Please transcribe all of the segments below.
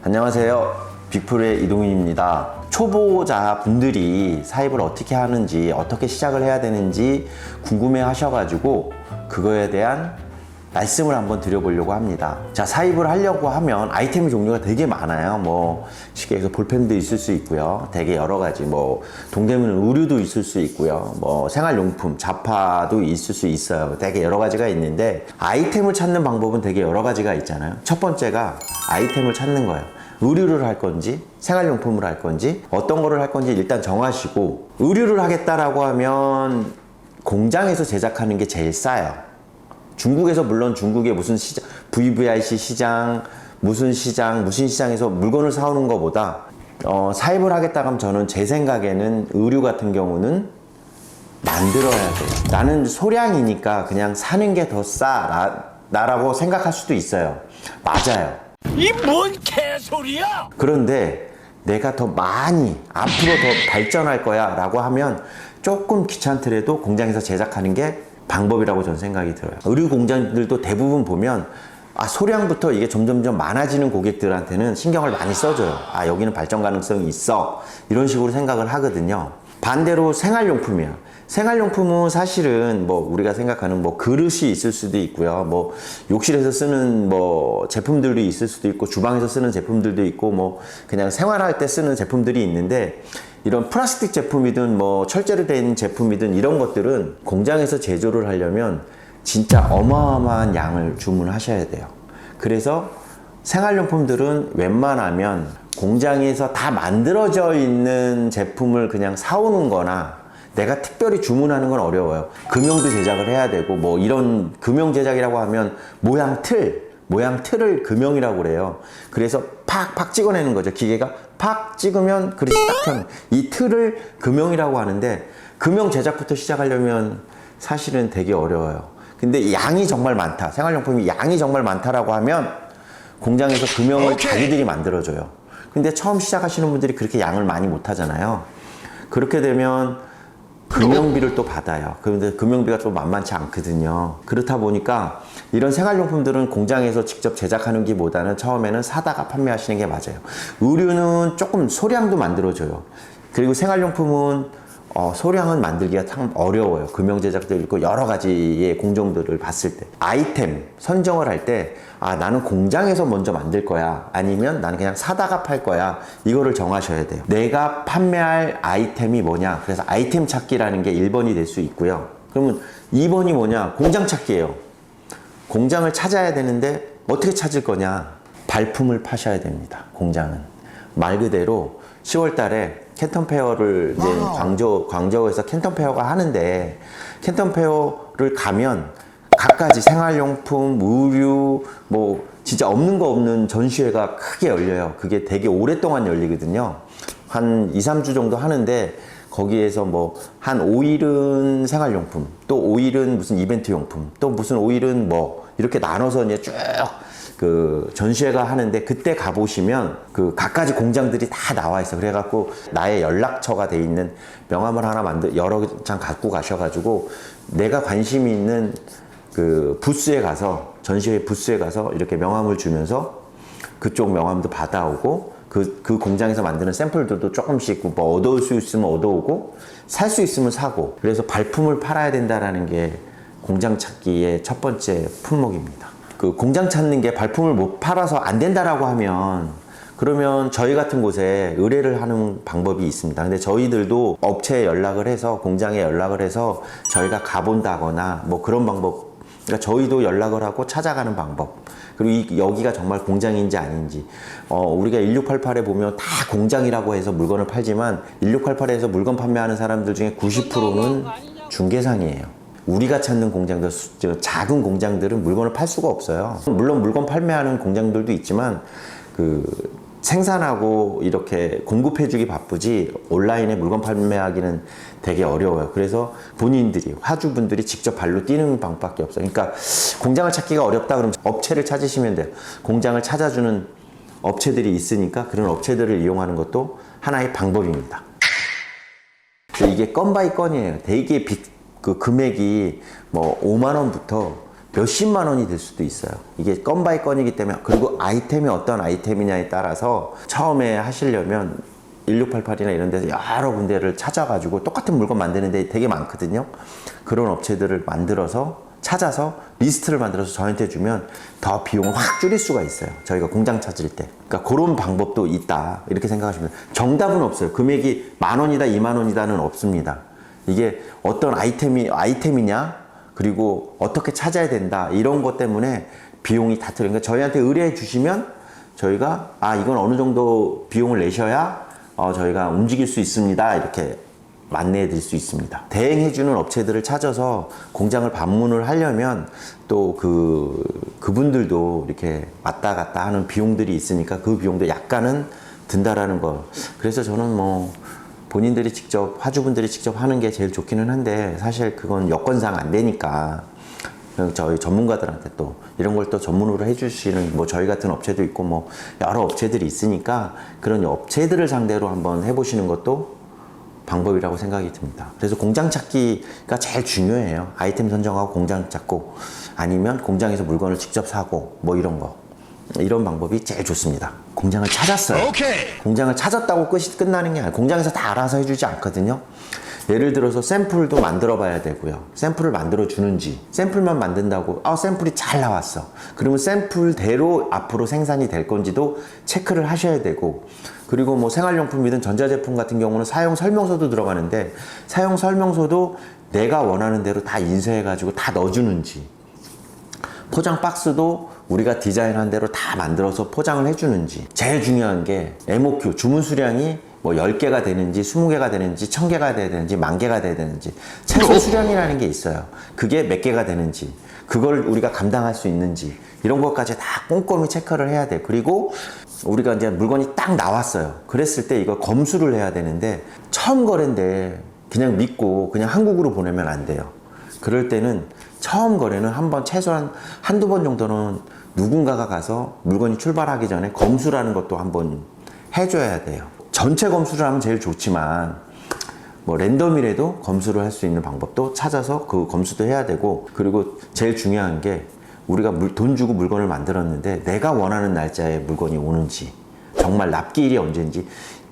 안녕하세요. 빅프로의 이동윤입니다. 초보자 분들이 사입을 어떻게 하는지, 어떻게 시작을 해야 되는지 궁금해 하셔가지고 그거에 대한 말씀을 한번 드려보려고 합니다. 자, 사입을 하려고 하면 아이템의 종류가 되게 많아요. 뭐 쉽게 해서 볼펜도 있을 수 있고요. 되게 여러 가지, 뭐 동대문 의류도 있을 수 있고요. 뭐 생활용품, 잡화도 있을 수 있어요. 되게 여러 가지가 있는데 아이템을 찾는 방법은 되게 여러 가지가 있잖아요. 첫 번째가 아이템을 찾는 거예요. 의류를 할 건지 생활용품을 할 건지 어떤 거를 할 건지 일단 정하시고, 의류를 하겠다라고 하면 공장에서 제작하는 게 제일 싸요. 중국에서, 물론 중국의 무슨 시장, VVIC 시장, 무슨 시장에서 물건을 사오는 것보다 사입을 하겠다 하면 저는 제 생각에는 의류 같은 경우는 만들어야 돼요. 나는 소량이니까 그냥 사는 게 더 나라고 생각할 수도 있어요. 맞아요. 이 뭔 개소리야! 그런데 내가 더 많이 앞으로 더 발전할 거야 라고 하면 조금 귀찮더라도 공장에서 제작하는 게 방법이라고 저는 생각이 들어요. 의류 공장들도 대부분 보면 소량부터 이게 점점점 많아지는 고객들한테는 신경을 많이 써줘요. 여기는 발전 가능성이 있어, 이런 식으로 생각을 하거든요. 반대로 생활용품이야. 생활용품은 사실은 뭐 우리가 생각하는 뭐 그릇이 있을 수도 있고요. 뭐 욕실에서 쓰는 뭐 제품들도 있을 수도 있고, 주방에서 쓰는 제품들도 있고, 뭐 그냥 생활할 때 쓰는 제품들이 있는데, 이런 플라스틱 제품이든 뭐 철제로 되어 있는 제품이든 이런 것들은 공장에서 제조를 하려면 진짜 어마어마한 양을 주문하셔야 돼요. 그래서 생활용품들은 웬만하면 공장에서 다 만들어져 있는 제품을 그냥 사오는 거나, 내가 특별히 주문하는 건 어려워요. 금형도 제작을 해야 되고, 뭐 이런 금형 제작이라고 하면 모양 틀을 금형이라고 그래요. 그래서 팍팍 찍어내는 거죠. 기계가 팍 찍으면 그릇이 딱 펴는, 이 틀을 금형이라고 하는데, 금형 제작부터 시작하려면 사실은 되게 어려워요. 근데 양이 정말 많다, 생활용품이 양이 정말 많다라고 하면 공장에서 금형을 자기들이 만들어줘요. 근데 처음 시작하시는 분들이 그렇게 양을 많이 못 하잖아요. 그렇게 되면 금형비를 또 받아요. 그런데 금형비가 좀 만만치 않거든요. 그렇다 보니까 이런 생활용품들은 공장에서 직접 제작하는 기보다는 처음에는 사다가 판매하시는 게 맞아요. 의류는 조금 소량도 만들어줘요. 그리고 생활용품은 소량은 만들기가 참 어려워요. 금형 제작도 있고 여러 가지의 공정들을 봤을 때, 아이템 선정을 할 때 나는 공장에서 먼저 만들 거야, 아니면 나는 그냥 사다가 팔 거야, 이거를 정하셔야 돼요. 내가 판매할 아이템이 뭐냐. 그래서 아이템 찾기라는 게 1번이 될 수 있고요. 그러면 2번이 뭐냐, 공장 찾기예요. 공장을 찾아야 되는데 어떻게 찾을 거냐, 발품을 파셔야 됩니다. 공장은 말 그대로 10월 달에 캔턴 페어를 이제 광저우에서 캔턴 페어가 하는데, 캔턴 페어를 가면 갖가지 생활용품, 의류, 뭐 진짜 없는 거 없는 전시회가 크게 열려요. 그게 되게 오랫동안 열리거든요. 한 2, 3주 정도 하는데, 거기에서 뭐 한 5일은 생활용품, 또 5일은 무슨 이벤트 용품, 또 무슨 5일은 뭐 이렇게 나눠서 이제 쭉 그 전시회가 하는데, 그때 가보시면 그 갖가지 공장들이 다 나와 있어. 그래갖고 나의 연락처가 돼 있는 명함을 하나 여러 장 갖고 가셔가지고 내가 관심이 있는 그 부스에 가서, 전시회 부스에 가서 이렇게 명함을 주면서 그쪽 명함도 받아오고, 그 공장에서 만드는 샘플들도 조금씩 뭐 얻어올 수 있으면 얻어오고, 살 수 있으면 사고. 그래서 발품을 팔아야 된다라는 게 공장 찾기의 첫 번째 품목입니다. 그 공장 찾는 게 발품을 못 팔아서 안 된다라고 하면, 그러면 저희 같은 곳에 의뢰를 하는 방법이 있습니다. 근데 저희들도 업체에 연락을 해서, 공장에 연락을 해서 저희가 가본다거나 뭐 그런 방법, 그러니까 저희도 연락을 하고 찾아가는 방법, 그리고 여기가 정말 공장인지 아닌지. 우리가 1688에 보면 다 공장이라고 해서 물건을 팔지만, 1688에서 물건 판매하는 사람들 중에 90%는 중개상이에요. 우리가 찾는 공장들, 작은 공장들은 물건을 팔 수가 없어요. 물론 물건 판매하는 공장들도 있지만 그 생산하고 이렇게 공급해주기 바쁘지 온라인에 물건 판매하기는 되게 어려워요. 그래서 본인들이, 화주분들이 직접 발로 뛰는 방법밖에 없어요. 그러니까 공장을 찾기가 어렵다 그러면 업체를 찾으시면 돼요. 공장을 찾아주는 업체들이 있으니까 그런 업체들을 이용하는 것도 하나의 방법입니다. 이게 건 바이 건이에요. 되게 그 금액이 뭐 5만 원부터 몇십만 원이 될 수도 있어요. 이게 건 바이 건이기 때문에. 그리고 아이템이 어떤 아이템이냐에 따라서 처음에 하시려면 1688이나 이런 데서 여러 군데를 찾아가지고 똑같은 물건 만드는 데 되게 많거든요. 그런 업체들을 찾아서 리스트를 만들어서 저한테 주면 더 비용을 확 줄일 수가 있어요. 저희가 공장 찾을 때. 그러니까 그런 방법도 있다. 이렇게 생각하시면 돼요. 정답은 없어요. 금액이 10,000원이다, 20,000원이다는 없습니다. 이게 어떤 아이템이냐, 그리고 어떻게 찾아야 된다, 이런 것 때문에 비용이 다 들어요. 그러니까 저희한테 의뢰해 주시면 저희가 이건 어느 정도 비용을 내셔야 저희가 움직일 수 있습니다, 이렇게 안내해 드릴 수 있습니다. 대행해 주는 업체들을 찾아서 공장을 방문을 하려면 또 그분들도 이렇게 왔다 갔다 하는 비용들이 있으니까 그 비용도 약간은 든다라는 거. 그래서 저는 뭐 본인들이 직접, 화주분들이 직접 하는 게 제일 좋기는 한데, 사실 그건 여건상 안 되니까 저희 전문가들한테 또 이런 걸 또 전문으로 해주시는 뭐 저희 같은 업체도 있고 뭐 여러 업체들이 있으니까 그런 업체들을 상대로 한번 해보시는 것도 방법이라고 생각이 듭니다. 그래서 공장 찾기가 제일 중요해요. 아이템 선정하고 공장 찾고, 아니면 공장에서 물건을 직접 사고, 뭐 이런 방법이 제일 좋습니다. 공장을 찾았어요. 공장을 찾았다고 끝나는 게 아니에요. 공장에서 다 알아서 해주지 않거든요. 예를 들어서 샘플도 만들어 봐야 되고요. 샘플을 만들어 주는지, 샘플만 만든다고 샘플이 잘 나왔어, 그러면 샘플대로 앞으로 생산이 될 건지도 체크를 하셔야 되고, 그리고 뭐 생활용품이든 전자제품 같은 경우는 사용 설명서도 들어가는데, 사용 설명서도 내가 원하는 대로 다 인쇄해 가지고 다 넣어주는지, 포장 박스도 우리가 디자인한 대로 다 만들어서 포장을 해주는지. 제일 중요한 게 MOQ, 주문 수량이 뭐 10개가 되는지 20개가 되는지 1000개가 돼야 되는지 10,000개가 돼야 되는지, 최소 수량이라는 게 있어요. 그게 몇 개가 되는지, 그걸 우리가 감당할 수 있는지, 이런 것까지 다 꼼꼼히 체크를 해야 돼. 그리고 우리가 이제 물건이 딱 나왔어요. 그랬을 때 이거 검수를 해야 되는데, 처음 거래인데 그냥 믿고 그냥 한국으로 보내면 안 돼요. 그럴 때는 처음 거래는 한번 최소한 한두 번 정도는 누군가가 가서 물건이 출발하기 전에 검수라는 것도 한번 해줘야 돼요. 전체 검수를 하면 제일 좋지만 뭐 랜덤이라도 검수를 할 수 있는 방법도 찾아서 그 검수도 해야 되고, 그리고 제일 중요한 게 우리가 돈 주고 물건을 만들었는데 내가 원하는 날짜에 물건이 오는지, 정말 납기일이 언제인지,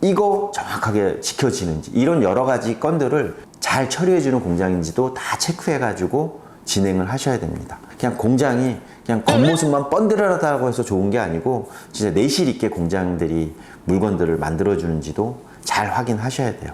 이거 정확하게 지켜지는지, 이런 여러 가지 건들을 잘 처리해주는 공장인지도 다 체크해가지고 진행을 하셔야 됩니다. 그냥 공장이 그냥 겉모습만 번들어다고 해서 좋은 게 아니고, 진짜 내실 있게 공장들이 물건들을 만들어주는지도 잘 확인하셔야 돼요.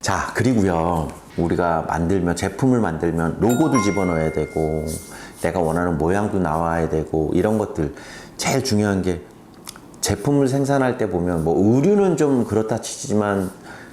자, 그리고요, 우리가 제품을 만들면 로고도 집어넣어야 되고, 내가 원하는 모양도 나와야 되고, 이런 것들. 제일 중요한 게, 제품을 생산할 때 보면 뭐 의류는 좀 그렇다 치지만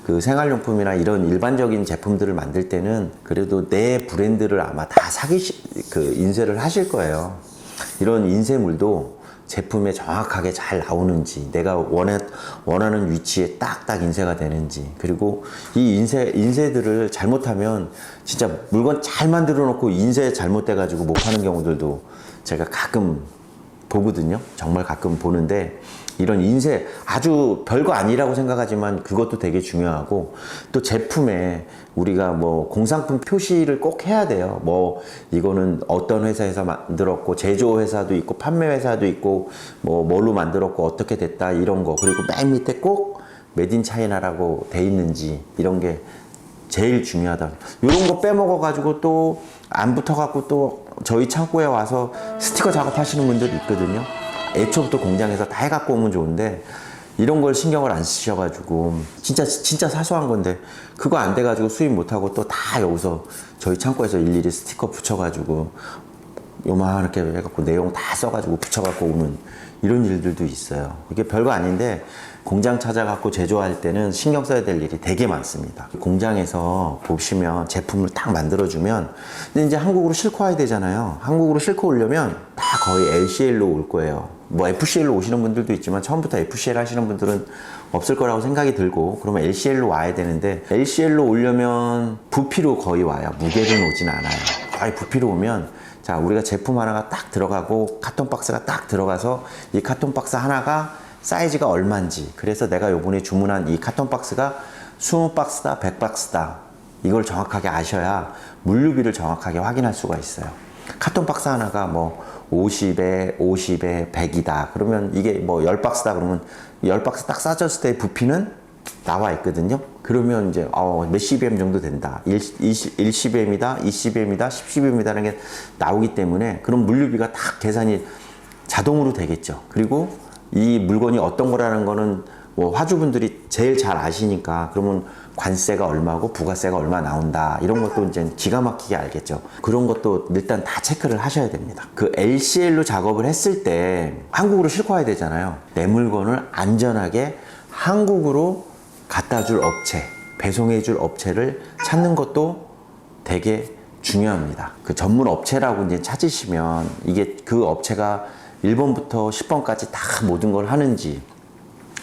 그 생활용품이나 이런 일반적인 제품들을 만들 때는 그래도 내 브랜드를 아마 다 인쇄를 하실 거예요. 이런 인쇄물도 제품에 정확하게 잘 나오는지, 내가 원하는 위치에 딱딱 인쇄가 되는지, 그리고 이 인쇄들을 잘못하면 진짜 물건 잘 만들어 놓고 인쇄 잘못돼 가지고 못 파는 경우들도 제가 가끔 보거든요. 정말 가끔 보는데, 이런 인쇄 아주 별거 아니라고 생각하지만 그것도 되게 중요하고, 또 제품에 우리가 뭐 공산품 표시를 꼭 해야 돼요. 뭐 이거는 어떤 회사에서 만들었고, 제조회사도 있고 판매 회사도 있고, 뭐 뭘로 만들었고 어떻게 됐다, 이런 거. 그리고 맨 밑에 꼭 메드 인 차이나라고 돼 있는지, 이런 게 제일 중요하다. 이런 거 빼먹어 가지고 또 안 붙어 갖고 또 저희 창고에 와서 스티커 작업하시는 분들이 있거든요. 애초부터 공장에서 다 해갖고 오면 좋은데, 이런 걸 신경을 안 쓰셔가지고 진짜 사소한 건데 그거 안 돼가지고 수입 못하고 또 다 여기서 저희 창고에서 일일이 스티커 붙여가지고 요만하게 해갖고 내용 다 써가지고 붙여갖고 오는 이런 일들도 있어요. 이게 별거 아닌데 공장 찾아갖고 제조할 때는 신경 써야 될 일이 되게 많습니다. 공장에서 보시면 제품을 딱 만들어주면, 근데 이제 한국으로 싣고 와야 되잖아요. 한국으로 싣고 오려면 다 거의 LCL로 올 거예요. 뭐 FCL로 오시는 분들도 있지만 처음부터 FCL 하시는 분들은 없을 거라고 생각이 들고, 그러면 LCL로 와야 되는데, LCL로 오려면 부피로 거의 와요. 무게로 오진 않아요. 거의 부피로 오면, 자, 우리가 제품 하나가 딱 들어가고 카톤 박스가 딱 들어가서 이 카톤 박스 하나가 사이즈가 얼마인지, 그래서 내가 요번에 주문한 이 카톤 박스가 20박스다 100박스다, 이걸 정확하게 아셔야 물류비를 정확하게 확인할 수가 있어요. 카톤 박스 하나가 뭐 50에 100이다. 그러면 이게 뭐 10박스다. 그러면 10박스 딱 싸졌을 때 부피는 나와 있거든요. 그러면 이제 몇 CBM 정도 된다. 1CBM이다, 2CBM이다, 10CBM이다라는 게 나오기 때문에 그럼 물류비가 다 계산이 자동으로 되겠죠. 그리고 이 물건이 어떤 거라는 거는 뭐 화주분들이 제일 잘 아시니까 그러면 관세가 얼마고 부가세가 얼마 나온다 이런 것도 이제 기가 막히게 알겠죠. 그런 것도 일단 다 체크를 하셔야 됩니다. 그 LCL로 작업을 했을 때 한국으로 싣고 와야 되잖아요. 내 물건을 안전하게 한국으로 갖다 줄 업체, 배송해 줄 업체를 찾는 것도 되게 중요합니다. 그 전문 업체라고 이제 찾으시면 이게 그 업체가 1번부터 10번까지 다 모든 걸 하는지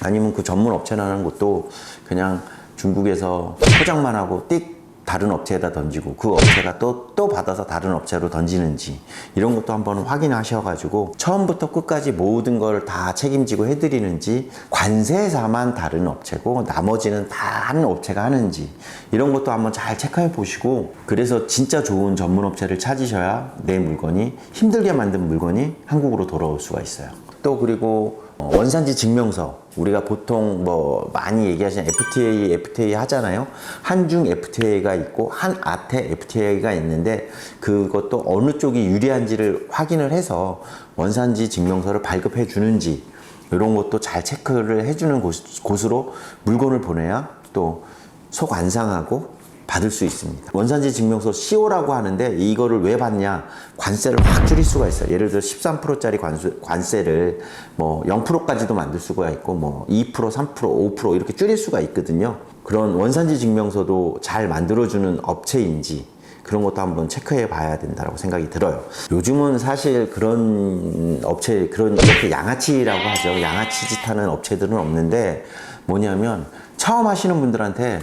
아니면 그 전문 업체라는 것도 그냥 중국에서 포장만 하고 띡 다른 업체에다 던지고 그 업체가 또 받아서 다른 업체로 던지는지 이런 것도 한번 확인하셔가지고 처음부터 끝까지 모든 걸 다 책임지고 해드리는지 관세사만 다른 업체고 나머지는 다른 업체가 하는지 이런 것도 한번 잘 체크해 보시고 그래서 진짜 좋은 전문 업체를 찾으셔야 내 물건이 힘들게 만든 물건이 한국으로 돌아올 수가 있어요. 또 그리고 원산지 증명서 우리가 보통 뭐 많이 얘기하시는 FTA 하잖아요. 한중 FTA가 있고 한아태 FTA가 있는데 그것도 어느 쪽이 유리한지를 확인을 해서 원산지 증명서를 발급해 주는지 이런 것도 잘 체크를 해주는 곳으로 물건을 보내야 또 속 안 상하고 받을 수 있습니다. 원산지 증명서 CO라고 하는데 이거를 왜 받냐? 관세를 확 줄일 수가 있어요. 예를 들어 13%짜리 관세를 뭐 0%까지도 만들 수가 있고 뭐 2%, 3%, 5% 이렇게 줄일 수가 있거든요. 그런 원산지 증명서도 잘 만들어주는 업체인지 그런 것도 한번 체크해 봐야 된다고 생각이 들어요. 요즘은 사실 그런 업체, 이렇게 양아치라고 하죠. 양아치 짓 하는 업체들은 없는데 뭐냐면 처음 하시는 분들한테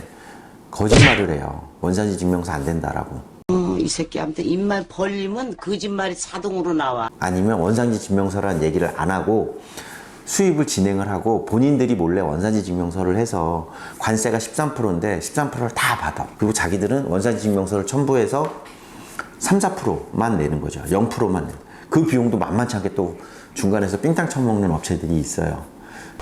거짓말을 해요. 원산지 증명서 안 된다라고. 이 새끼한테 입만 벌리면 거짓말이 자동으로 나와. 아니면 원산지 증명서라는 얘기를 안 하고 수입을 진행을 하고 본인들이 몰래 원산지 증명서를 해서 관세가 13%인데 13%를 다 받아. 그리고 자기들은 원산지 증명서를 첨부해서 3, 4%만 내는 거죠. 0%만 내는. 그 비용도 만만치 않게 또 중간에서 삥땅 쳐먹는 업체들이 있어요.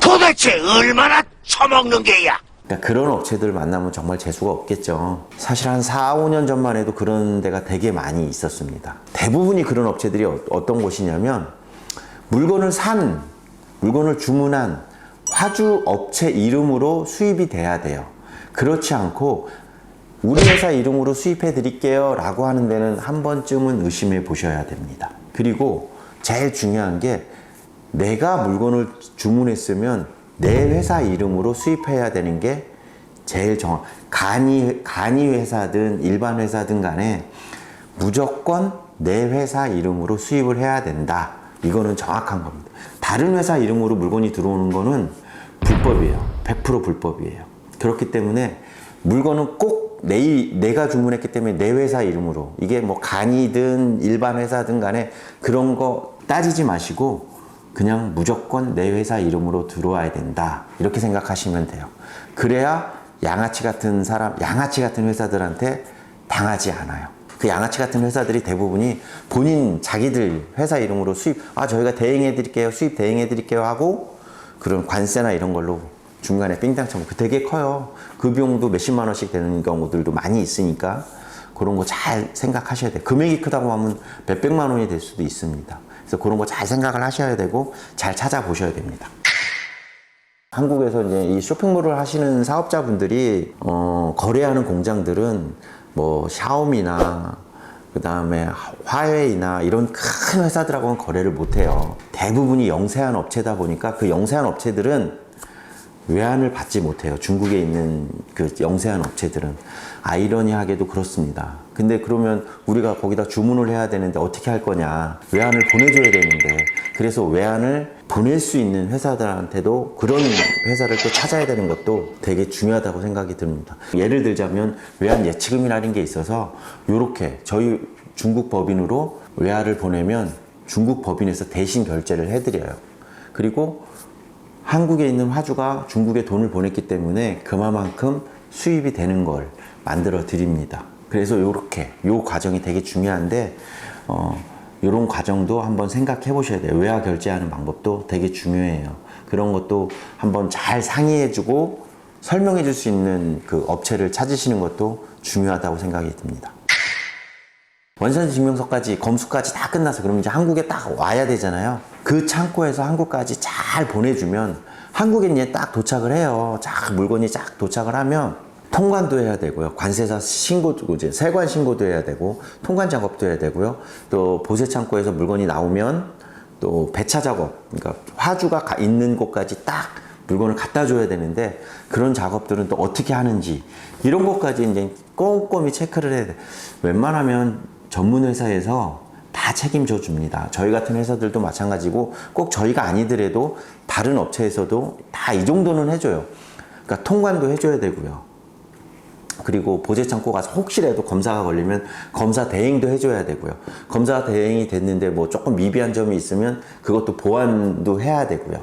도대체 얼마나 처먹는 게야? 그러니까 그런 업체들 만나면 정말 재수가 없겠죠. 사실 한 4, 5년 전만 해도 그런 데가 되게 많이 있었습니다. 대부분이 그런 업체들이 어떤 곳이냐면 물건을 주문한 화주 업체 이름으로 수입이 돼야 돼요. 그렇지 않고 우리 회사 이름으로 수입해 드릴게요 라고 하는 데는 한 번쯤은 의심해 보셔야 됩니다. 그리고 제일 중요한 게 내가 물건을 주문했으면 내 회사 이름으로 수입해야 되는 게 제일 간이 회사든 일반 회사든 간에 무조건 내 회사 이름으로 수입을 해야 된다. 이거는 정확한 겁니다. 다른 회사 이름으로 물건이 들어오는 거는 불법이에요. 100% 불법이에요. 그렇기 때문에 물건은 꼭 내가 주문했기 때문에 내 회사 이름으로 이게 뭐 간이든 일반 회사든 간에 그런 거 따지지 마시고 그냥 무조건 내 회사 이름으로 들어와야 된다. 이렇게 생각하시면 돼요. 그래야 양아치 같은 회사들한테 당하지 않아요. 그 양아치 같은 회사들이 대부분이 자기들 회사 이름으로 저희가 대행해 드릴게요. 수입 대행해 드릴게요 하고 그런 관세나 이런 걸로 중간에 삥땅 쳐먹고 되게 커요. 그 비용도 몇십만 원씩 되는 경우들도 많이 있으니까 그런 거 잘 생각하셔야 돼요. 금액이 크다고 하면 몇백만 원이 될 수도 있습니다. 그래서 그런 거 잘 생각을 하셔야 되고 잘 찾아보셔야 됩니다. 한국에서 이제 이 쇼핑몰을 하시는 사업자분들이 거래하는 공장들은 뭐 샤오미나 그 다음에 화웨이나 이런 큰 회사들하고는 거래를 못해요. 대부분이 영세한 업체다 보니까 그 영세한 업체들은 외환을 받지 못해요. 중국에 있는 그 영세한 업체들은. 아이러니하게도 그렇습니다. 근데 그러면 우리가 거기다 주문을 해야 되는데 어떻게 할 거냐. 외환을 보내줘야 되는데. 그래서 외환을 보낼 수 있는 회사들한테도 그런 회사를 또 찾아야 되는 것도 되게 중요하다고 생각이 듭니다. 예를 들자면 외환 예치금이라는 게 있어서 요렇게 저희 중국 법인으로 외화를 보내면 중국 법인에서 대신 결제를 해드려요. 그리고 한국에 있는 화주가 중국에 돈을 보냈기 때문에 그만큼 수입이 되는 걸 만들어 드립니다. 그래서 요 과정이 되게 중요한데 이런 과정도 한번 생각해 보셔야 돼요. 외화 결제하는 방법도 되게 중요해요. 그런 것도 한번 잘 상의해 주고 설명해 줄 수 있는 그 업체를 찾으시는 것도 중요하다고 생각이 듭니다. 원산지 증명서까지 검수까지 다 끝나서 그러면 이제 한국에 딱 와야 되잖아요. 그 창고에서 한국까지 잘 보내주면 한국에 이제 딱 도착을 해요. 쫙 물건이 쫙 도착을 하면 통관도 해야 되고요. 관세사 신고도 이제 세관 신고도 해야 되고 통관 작업도 해야 되고요. 또 보세 창고에서 물건이 나오면 또 배차 작업, 그러니까 화주가 있는 곳까지 딱 물건을 갖다 줘야 되는데 그런 작업들은 또 어떻게 하는지 이런 것까지 이제 꼼꼼히 체크를 해야 돼. 웬만하면 전문 회사에서 다 책임져 줍니다. 저희 같은 회사들도 마찬가지고 꼭 저희가 아니더라도 다른 업체에서도 다 이 정도는 해줘요. 그러니까 통관도 해줘야 되고요. 그리고 보제창고 가서 혹시라도 검사가 걸리면 검사 대행도 해줘야 되고요. 검사 대행이 됐는데 뭐 조금 미비한 점이 있으면 그것도 보완도 해야 되고요.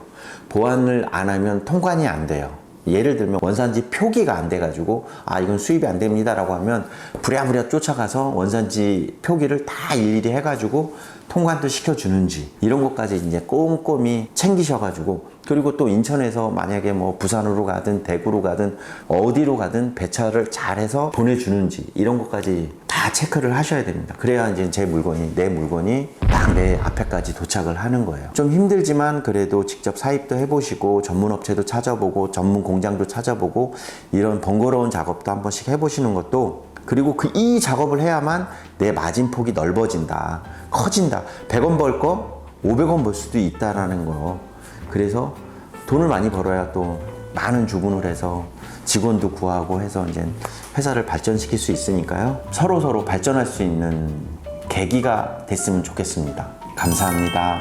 보완을 안 하면 통관이 안 돼요. 예를 들면 원산지 표기가 안 돼가지고 아 이건 수입이 안 됩니다 라고 하면 부랴부랴 쫓아가서 원산지 표기를 다 일일이 해가지고 통관도 시켜주는지 이런 것까지 이제 꼼꼼히 챙기셔가지고 그리고 또 인천에서 만약에 뭐 부산으로 가든 대구로 가든 어디로 가든 배차를 잘해서 보내주는지 이런 것까지 다 체크를 하셔야 됩니다. 그래야 이제 내 물건이 딱 내 앞에까지 도착을 하는 거예요. 좀 힘들지만 그래도 직접 사입도 해보시고 전문 업체도 찾아보고 전문 공장도 찾아보고 이런 번거로운 작업도 한 번씩 해보시는 것도 그리고 이 작업을 해야만 내 마진폭이 넓어진다. 커진다. 100원 벌 거 500원 벌 수도 있다라는 거. 그래서 돈을 많이 벌어야 또 많은 주문을 해서 직원도 구하고 해서 이제 회사를 발전시킬 수 있으니까요. 서로 발전할 수 있는 계기가 됐으면 좋겠습니다. 감사합니다.